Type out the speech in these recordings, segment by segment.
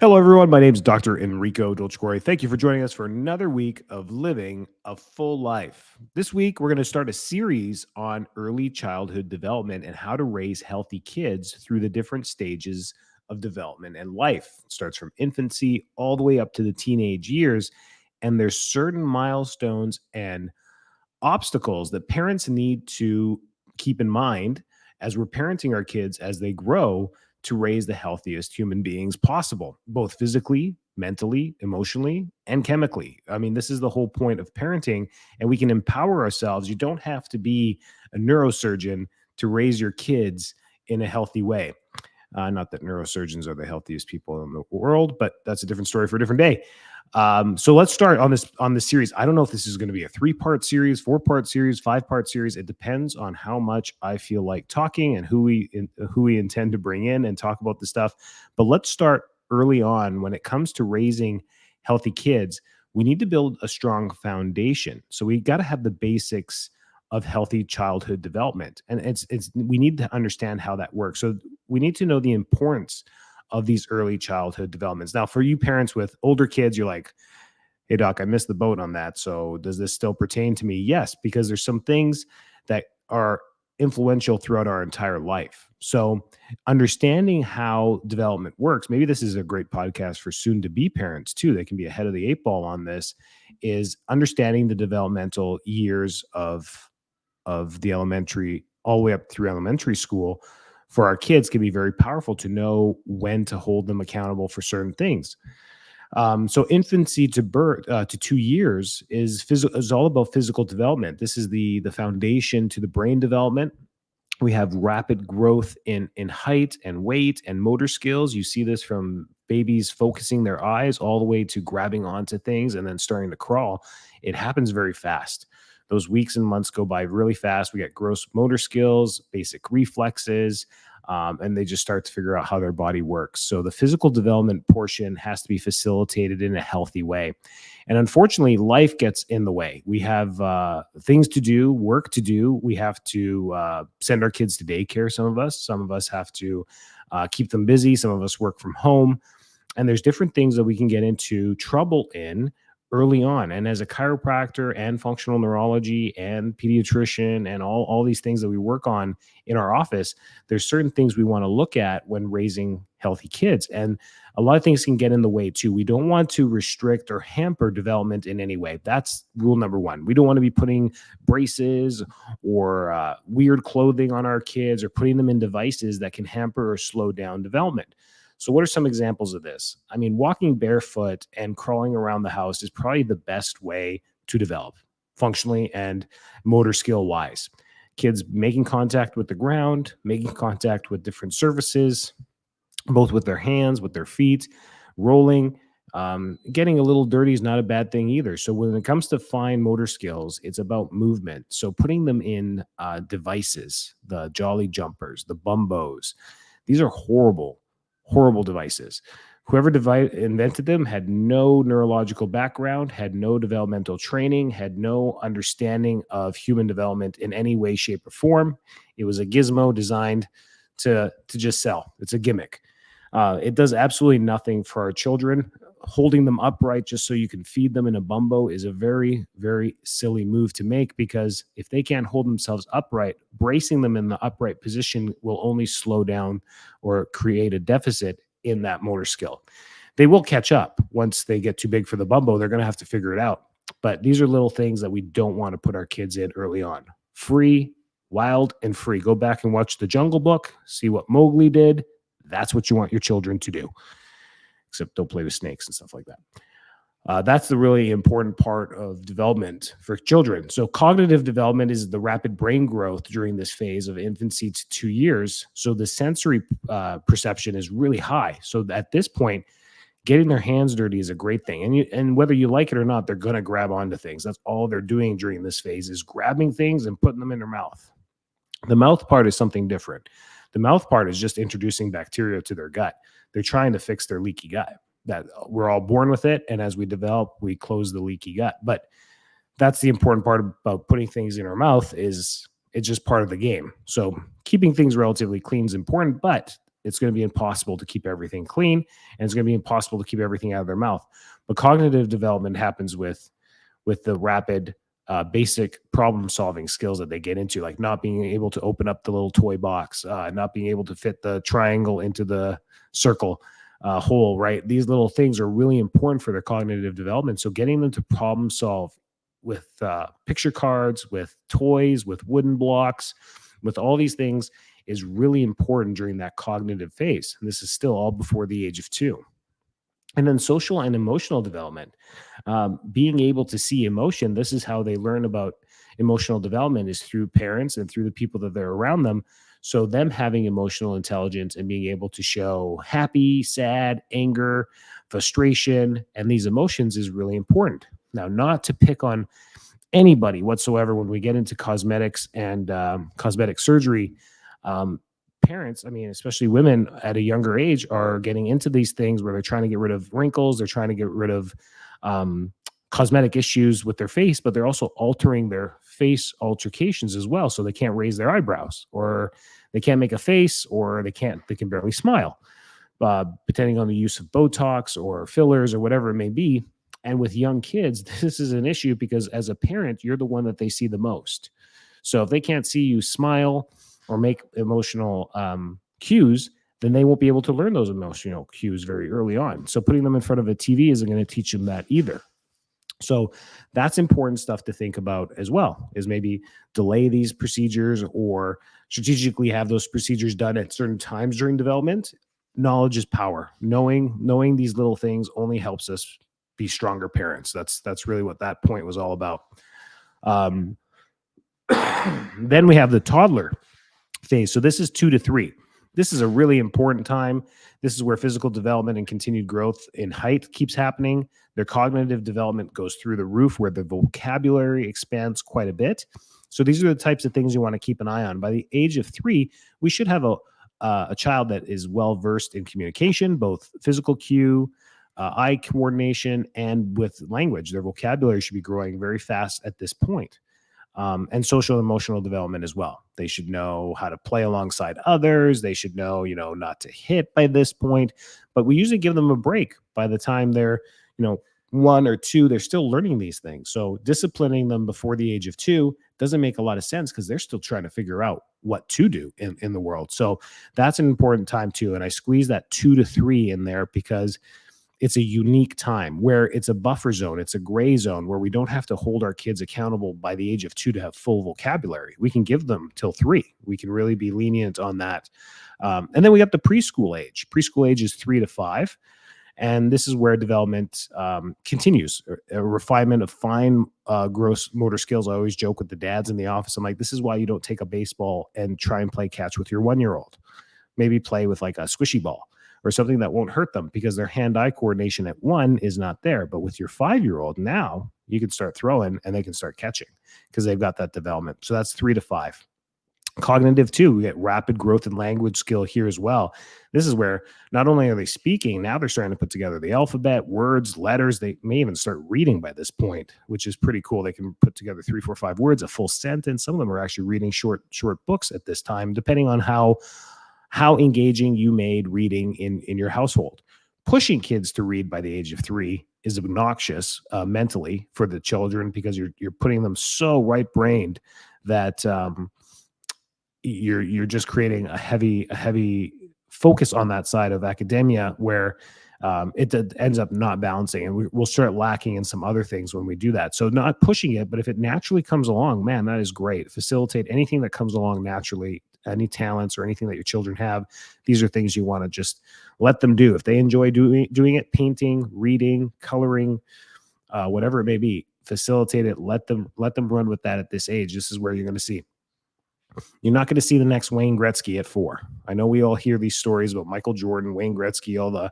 Hello, everyone. My name is Dr. Enrico Dplcecore. Thank you for joining us for another week of living a full life. This week, we're going to start a series on early childhood development and how to raise healthy kids through the different stages of development and life. It starts from infancy all the way up to the teenage years. And there's certain milestones and obstacles that parents need to keep in mind as we're parenting our kids as they grow to raise the healthiest human beings possible, both physically, mentally, emotionally, and chemically. I mean, this is the whole point of parenting, and we can empower ourselves. You don't have to be a neurosurgeon to raise your kids in a healthy way. Not that neurosurgeons are the healthiest people in the world, but that's a different story for a different day. So let's start on this series. I don't know if this is going to be a 3-part series, 4-part series, 5-part series. It depends on how much I feel like talking and who we intend to bring in and talk about the stuff. But let's start early on. When it comes to raising healthy kids, we need to build a strong foundation. So we got to have the basics of healthy childhood development, and it's we need to understand how that works. So we need to know the importance of these early childhood developments. Now, for you parents with older kids, you're like, hey, doc, I missed the boat on that. So does this still pertain to me? Yes, because there's some things that are influential throughout our entire life. So understanding how development works, maybe this is a great podcast for soon to be parents too. They can be ahead of the 8 ball on this, is understanding the developmental years of the elementary all the way up through elementary school for our kids can be very powerful to know when to hold them accountable for certain things. So infancy to birth to 2 years is all about physical development. This is the foundation to the brain development. We have rapid growth in height and weight and motor skills. You see this from babies focusing their eyes all the way to grabbing onto things and then starting to crawl. It happens very fast. Those weeks and months go by really fast. We get gross motor skills, basic reflexes, and they just start to figure out how their body works. So the physical development portion has to be facilitated in a healthy way. And unfortunately, life gets in the way. We have things to do, work to do. We have to send our kids to daycare, some of us have to keep them busy. Some of us work from home. And there's different things that we can get into trouble in early on. And as a chiropractor and functional neurology and pediatrician and all these things that we work on in our office, there's certain things we want to look at when raising healthy kids. And a lot of things can get in the way too. We don't want to restrict or hamper development in any way. That's rule number one. We don't want to be putting braces or weird clothing on our kids or putting them in devices that can hamper or slow down development. So, what are some examples of this? I mean, walking barefoot and crawling around the house is probably the best way to develop functionally and motor skill wise. Kids making contact with the ground, making contact with different surfaces, both with their hands, with their feet, rolling. Getting a little dirty is not a bad thing either. So when it comes to fine motor skills, it's about movement. So putting them in devices, the jolly jumpers, the bumbos, these are horrible, horrible devices. Whoever invented them had no neurological background, had no developmental training, had no understanding of human development in any way, shape, or form. It was a gizmo designed to just sell. It's a gimmick. It does absolutely nothing for our children. Holding them upright just so you can feed them in a bumbo is a very, very silly move to make, because if they can't hold themselves upright, bracing them in the upright position will only slow down or create a deficit in that motor skill. They will catch up once they get too big for the bumbo. They're going to have to figure it out. But these are little things that we don't want to put our kids in early on. Free, wild, and free. Go back and watch The Jungle Book, see what Mowgli did. That's what you want your children to do, except don't play with snakes and stuff like that. That's the really important part of development for children. So cognitive development is the rapid brain growth during this phase of infancy to 2 years. So the sensory perception is really high. So at this point, getting their hands dirty is a great thing. And whether you like it or not, they're going to grab onto things. That's all they're doing during this phase, is grabbing things and putting them in their mouth. The mouth part is something different. The mouth part is just introducing bacteria to their gut. They're trying to fix their leaky gut. That we're all born with it, and as we develop, we close the leaky gut. But that's the important part about putting things in our mouth, is it's just part of the game. So keeping things relatively clean is important, but it's going to be impossible to keep everything clean, and it's going to be impossible to keep everything out of their mouth. But cognitive development happens with the rapid basic problem solving skills that they get into, like not being able to open up the little toy box, not being able to fit the triangle into the circle hole, right? These little things are really important for their cognitive development. So getting them to problem solve with picture cards, with toys, with wooden blocks, with all these things is really important during that cognitive phase. And this is still all before the age of 2. And then social and emotional development, being able to see emotion. This is how they learn about emotional development, is through parents and through the people that they're around them. So them having emotional intelligence and being able to show happy, sad, anger, frustration, and these emotions is really important. Now, not to pick on anybody whatsoever when we get into cosmetics and cosmetic surgery. Um, Parents, I mean, especially women at a younger age, are getting into these things where they're trying to get rid of wrinkles, they're trying to get rid of um, cosmetic issues with their face, but they're also altering their face altercations as well. So they can't raise their eyebrows, or they can't make a face, or they can barely smile, depending on the use of Botox or fillers or whatever it may be. And with young kids, this is an issue because as a parent, you're the one that they see the most. So if they can't see you smile or make emotional cues, then they won't be able to learn those emotional cues very early on. So putting them in front of a TV isn't going to teach them that either. So that's important stuff to think about as well, is maybe delay these procedures or strategically have those procedures done at certain times during development. Knowledge is power. Knowing these little things only helps us be stronger parents. That's really what that point was all about. Um, then we have the toddler phase. So this is 2 to 3. This is a really important time. This is where physical development and continued growth in height keeps happening. Their cognitive development goes through the roof, where the vocabulary expands quite a bit. So these are the types of things you want to keep an eye on. By the age of 3, we should have a child that is well versed in communication, both physical cue, eye coordination, and with language. Their vocabulary should be growing very fast at this point. And social and emotional development as well. They should know how to play alongside others. They should know, not to hit by this point. But we usually give them a break by the time they're, 1 or 2. They're still learning these things. So disciplining them before the age of 2 doesn't make a lot of sense, because they're still trying to figure out what to do in the world. So that's an important time too. And I squeeze that 2 to 3 in there because it's a unique time where it's a buffer zone. It's a gray zone where we don't have to hold our kids accountable by the age of 2 to have full vocabulary. We can give them till 3. We can really be lenient on that. And then we got the preschool age. Preschool age is 3 to 5. And this is where development continues, a refinement of fine, gross motor skills. I always joke with the dads in the office. I'm like, this is why you don't take a baseball and try and play catch with your 1-year-old. Maybe play with like a squishy ball or something that won't hurt them, because their hand-eye coordination at 1 is not there. But with your 5-year-old, now you can start throwing and they can start catching because they've got that development. So that's 3 to 5. Cognitive too, we get rapid growth in language skill here as well. This is where not only are they speaking, now they're starting to put together the alphabet, words, letters. They may even start reading by this point, which is pretty cool. They can put together 3, 4, 5 words, a full sentence. Some of them are actually reading short books at this time, depending on how engaging you made reading in your household. Pushing kids to read by the age of 3 is obnoxious mentally for the children, because you're putting them so right brained that you're just creating a heavy focus on that side of academia, where it ends up not balancing, and we'll start lacking in some other things when we do that. So not pushing it, but if it naturally comes along, man, that is great. Facilitate anything that comes along naturally, any talents or anything that your children have. These are things you want to just let them do. If they enjoy doing it, painting, reading, coloring, whatever it may be, facilitate it. Let them run with that at this age. This is where you're going to see. You're not going to see the next Wayne Gretzky at 4. I know we all hear these stories about Michael Jordan, Wayne Gretzky, all the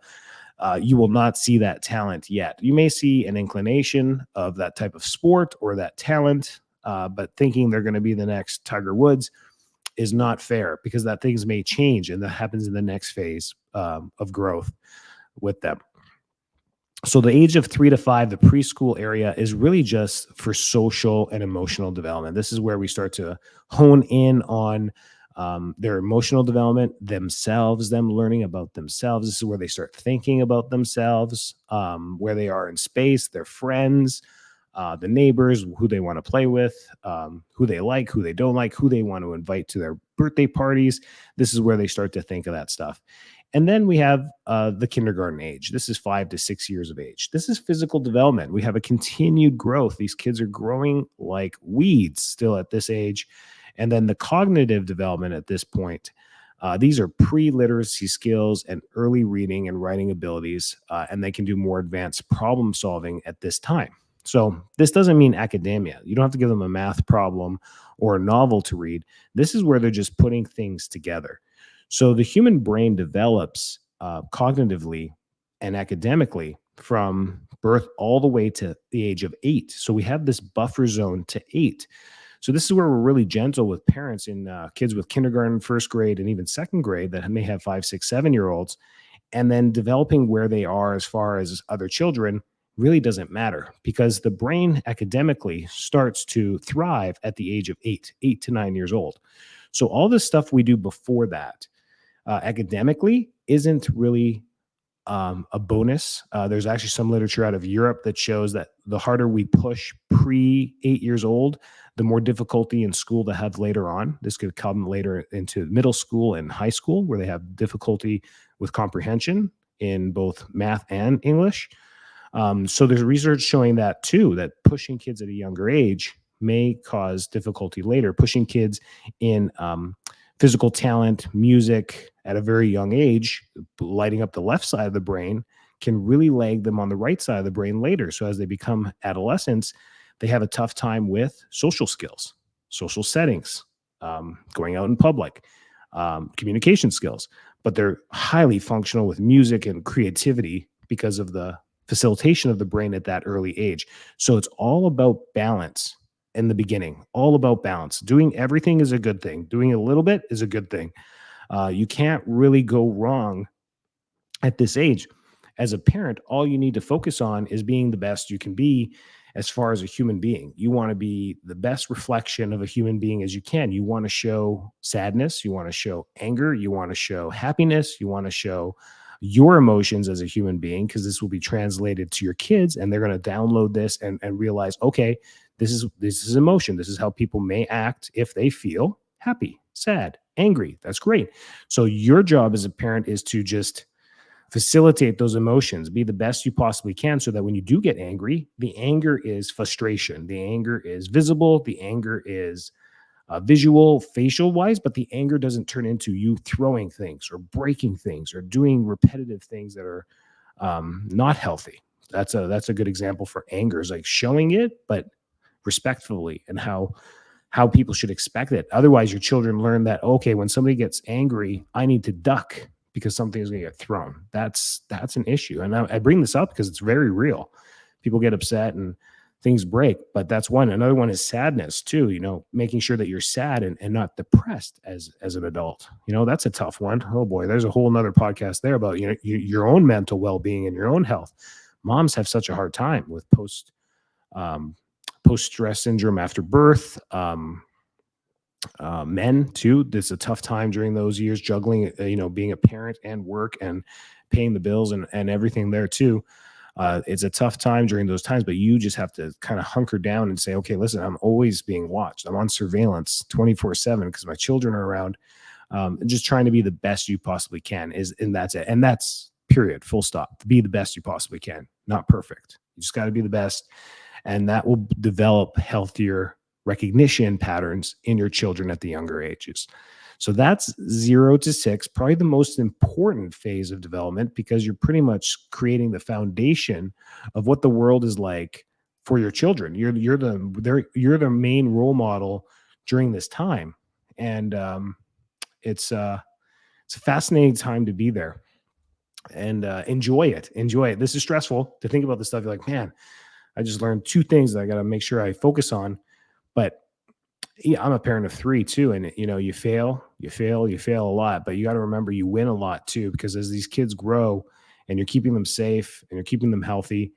you will not see that talent yet. You may see an inclination of that type of sport or that talent, but thinking they're going to be the next Tiger Woods is not fair, because that things may change, and that happens in the next phase of growth with them. So the age of 3 to 5, the preschool area, is really just for social and emotional development. This is where we start to hone in on Their emotional development, themselves, them learning about themselves. This is where they start thinking about themselves, where they are in space, their friends, the neighbors, who they want to play with, who they like, who they don't like, who they want to invite to their birthday parties. This is where they start to think of that stuff. And then we have the kindergarten age. This is 5 to 6 years of age. This is physical development. We have a continued growth. These kids are growing like weeds still at this age. And then the cognitive development at this point. These are pre-literacy skills and early reading and writing abilities, and they can do more advanced problem solving at this time. So this doesn't mean academia. You don't have to give them a math problem or a novel to read. This is where they're just putting things together. So the human brain develops cognitively and academically from birth all the way to the age of 8. So we have this buffer zone to 8. So this is where we're really gentle with parents in kids with kindergarten, first grade, and even second grade that may have 5, 6, 7 year olds, and then developing where they are as far as other children really doesn't matter because the brain academically starts to thrive at the age of 8 to 9 years old. So all this stuff we do before that academically isn't really a bonus. There's actually some literature out of Europe that shows that the harder we push pre 8 years old, the more difficulty in school to have later on. This could come later into middle school and high school where they have difficulty with comprehension in both math and English. So there's research showing that too, that pushing kids at a younger age may cause difficulty later. Pushing kids in physical talent, music at a very young age, lighting up the left side of the brain can really lag them on the right side of the brain later. So as they become adolescents, they have a tough time with social skills, social settings, going out in public, communication skills, but they're highly functional with music and creativity because of the facilitation of the brain at that early age. So it's all about balance in the beginning, all about balance. Doing everything is a good thing. Doing a little bit is a good thing. You can't really go wrong at this age. As a parent, all you need to focus on is being the best you can be as far as a human being. You want to be the best reflection of a human being as you can. You want to show sadness, you want to show anger, you want to show happiness, you want to show your emotions as a human being, because this will be translated to your kids and they're going to download this and realize, okay, this is emotion. This is how people may act if they feel happy, sad, angry. That's great. So your job as a parent is to just facilitate those emotions, be the best you possibly can, so that when you do get angry, the anger is frustration. The anger is visible. The anger is visual, facial wise, but the anger doesn't turn into you throwing things or breaking things or doing repetitive things that are not healthy. That's a good example for anger, is like showing it, but respectfully, and how people should expect it. Otherwise, your children learn that, okay, when somebody gets angry, I need to duck because something is going to get thrown. That's an issue. And I bring this up because it's very real. People get upset and things break, but that's one. Another one is sadness too, making sure that you're sad and not depressed as an adult. That's a tough one. Oh boy, there's a whole nother podcast there about, your own mental well-being and your own health. Moms have such a hard time with post-stress syndrome after birth. Men too, it's a tough time during those years, juggling, being a parent and work and paying the bills and everything there too. It's a tough time during those times, but you just have to kind of hunker down and say, okay, listen, I'm always being watched. I'm on surveillance 24/7 because my children are around. And just trying to be the best you possibly can and that's it. And that's period, full stop. Be the best you possibly can, not perfect. You just got to be the best. And that will develop healthier recognition patterns in your children at the younger ages. So that's 0 to 6, probably the most important phase of development, because you're pretty much creating the foundation of what the world is like for your children. You're the main role model during this time, and it's a fascinating time to be there, and enjoy it. Enjoy it. This is stressful to think about this stuff. You're like, man, I just learned 2 things that I got to make sure I focus on, but yeah, I'm a parent of 3 too. And you fail a lot, but you got to remember you win a lot too, because as these kids grow and you're keeping them safe and you're keeping them healthy,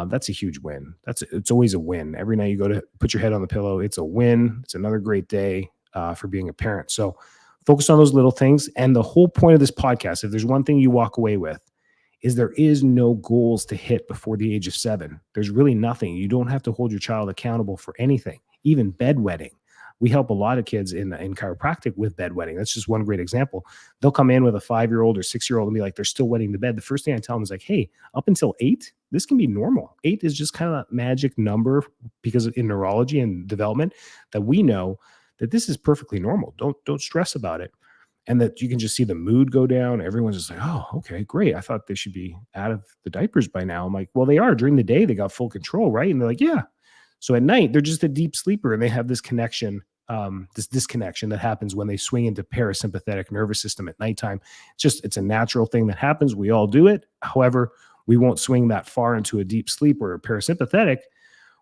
that's a huge win. It's always a win. Every night you go to put your head on the pillow, it's a win. It's another great day for being a parent. So Focus on those little things. And the whole point of this podcast, if there's one thing you walk away with, is there is no goals to hit before the age of 7. There's really nothing. You don't have to hold your child accountable for anything, even bedwetting. We help a lot of kids in chiropractic with bedwetting. That's just one great example. They'll come in with a 5-year-old or 6-year-old and be like, they're still wetting the bed. The first thing I tell them is like, hey, up until 8, this can be normal. 8 is just kind of a magic number because in neurology and development that we know that this is perfectly normal. Don't stress about it. And that you can just see the mood go down. Everyone's just like, oh, okay, great. I thought they should be out of the diapers by now. I'm like, well, they are. During the day, they got full control, right? And they're like, yeah. So at night, they're just a deep sleeper and they have this connection, this disconnection that happens when they swing into parasympathetic nervous system at nighttime. It's a natural thing that happens. We all do it. However, we won't swing that far into a deep sleep or a parasympathetic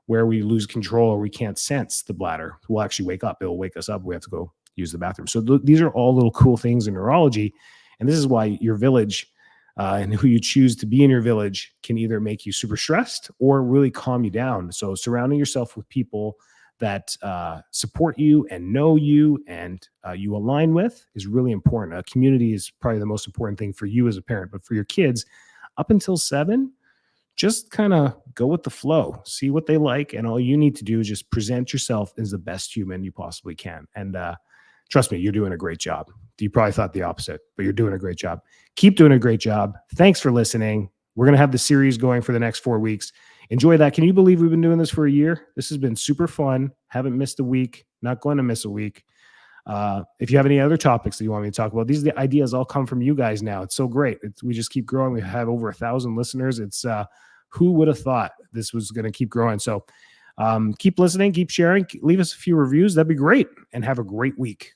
where we lose control or we can't sense the bladder. We'll actually wake up. It'll wake us up. We have to go use the bathroom. So these are all little cool things in neurology. And this is why your village and who you choose to be in your village can either make you super stressed or really calm you down. So surrounding yourself with people that support you and know you and you align with is really important. A community is probably the most important thing for you as a parent, but for your kids up until 7, just kind of go with the flow, see what they like. And all you need to do is just present yourself as the best human you possibly can. And trust me, you're doing a great job. You probably thought the opposite, but you're doing a great job. Keep doing a great job. Thanks for listening. We're going to have the series going for the next 4 weeks. Enjoy that. Can you believe we've been doing this for a year? This has been super fun. Haven't missed a week. Not going to miss a week. If you have any other topics that you want me to talk about, these are the ideas all come from you guys now. It's so great. We just keep growing. We have over 1,000 listeners. It's who would have thought this was going to keep growing? So keep listening, keep sharing, leave us a few reviews. That'd be great. And have a great week.